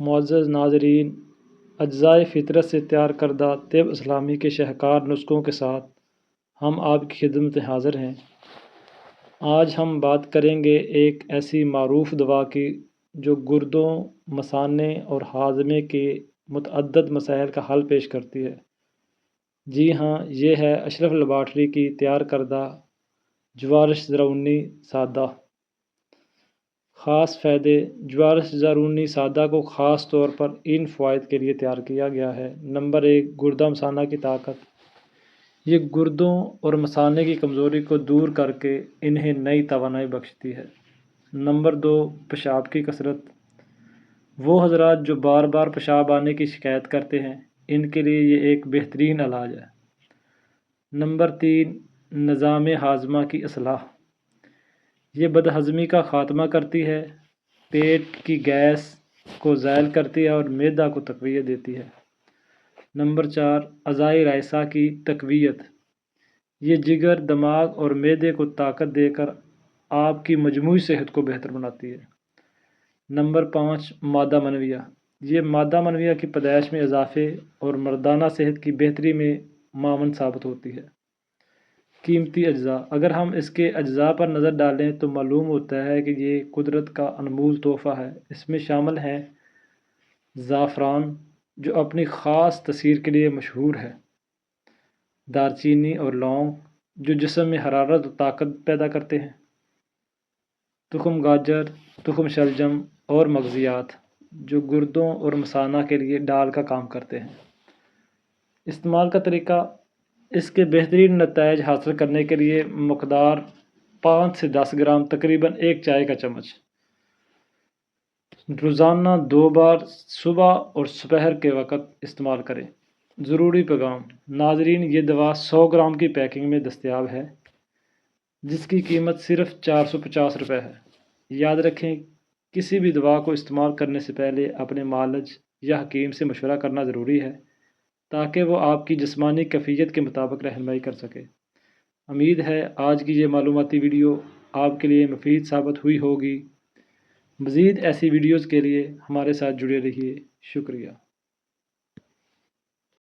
معزز ناظرین، اجزائے فطرت سے تیار کردہ طب اسلامی کے شاہکار نسخوں کے ساتھ ہم آپ کی خدمت میں حاضر ہیں۔ آج ہم بات کریں گے ایک ایسی معروف دوا کی جو گردوں، مثانے اور ہاضمے کے متعدد مسائل کا حل پیش کرتی ہے۔ جی ہاں، یہ ہے اشرف لیبارٹری کی تیار کردہ جوارش زرعونی سادہ۔ خاص فائدے: جوارش زرعونی سادہ کو خاص طور پر ان فوائد کے لیے تیار کیا گیا ہے۔ نمبر 1، گردہ مثانہ کی طاقت۔ یہ گردوں اور مثانے کی کمزوری کو دور کر کے انہیں نئی توانائی بخشتی ہے۔ نمبر 2، پیشاب کی کثرت۔ وہ حضرات جو بار بار پیشاب آنے کی شکایت کرتے ہیں، ان کے لیے یہ ایک بہترین علاج ہے۔ نمبر 3، نظام ہاضمہ کی اصلاح۔ یہ بدہضمی کا خاتمہ کرتی ہے، پیٹ کی گیس کو زائل کرتی ہے اور معدہ کو تقویت دیتی ہے۔ نمبر 4، اعضائے رائسہ کی تقویت۔ یہ جگر، دماغ اور معدے کو طاقت دے کر آپ کی مجموعی صحت کو بہتر بناتی ہے۔ نمبر 5، مادہ منویہ۔ یہ مادہ منویہ کی پیدائش میں اضافے اور مردانہ صحت کی بہتری میں معاون ثابت ہوتی ہے۔ قیمتی اجزاء۔ اگر ہم اس کے اجزاء پر نظر ڈالیں تو معلوم ہوتا ہے کہ یہ قدرت کا انمول تحفہ ہے۔ اس میں شامل ہیں زعفران، جو اپنی خاص تاثیر کے لیے مشہور ہے، دارچینی اور لونگ، جو جسم میں حرارت و طاقت پیدا کرتے ہیں، تخم گاجر، تخم شلجم اور مغزیات، جو گردوں اور مثانہ کے لیے ڈال کا کام کرتے ہیں۔ استعمال کا طریقہ: اس کے بہترین نتائج حاصل کرنے کے لیے مقدار 5 سے 10 گرام، تقریباً 1 چائے کا چمچ، روزانہ 2 بار صبح اور دوپہر کے وقت استعمال کریں۔ ضروری پیغام: ناظرین، یہ دوا 100 گرام کی پیکنگ میں دستیاب ہے، جس کی قیمت صرف 450 روپے ہے۔ یاد رکھیں، کسی بھی دوا کو استعمال کرنے سے پہلے اپنے معالج یا حکیم سے مشورہ کرنا ضروری ہے، تاکہ وہ آپ کی جسمانی کیفیت کے مطابق رہنمائی کر سکے۔ امید ہے آج کی یہ معلوماتی ویڈیو آپ کے لیے مفید ثابت ہوئی ہوگی۔ مزید ایسی ویڈیوز کے لیے ہمارے ساتھ جڑے رہیے۔ شکریہ۔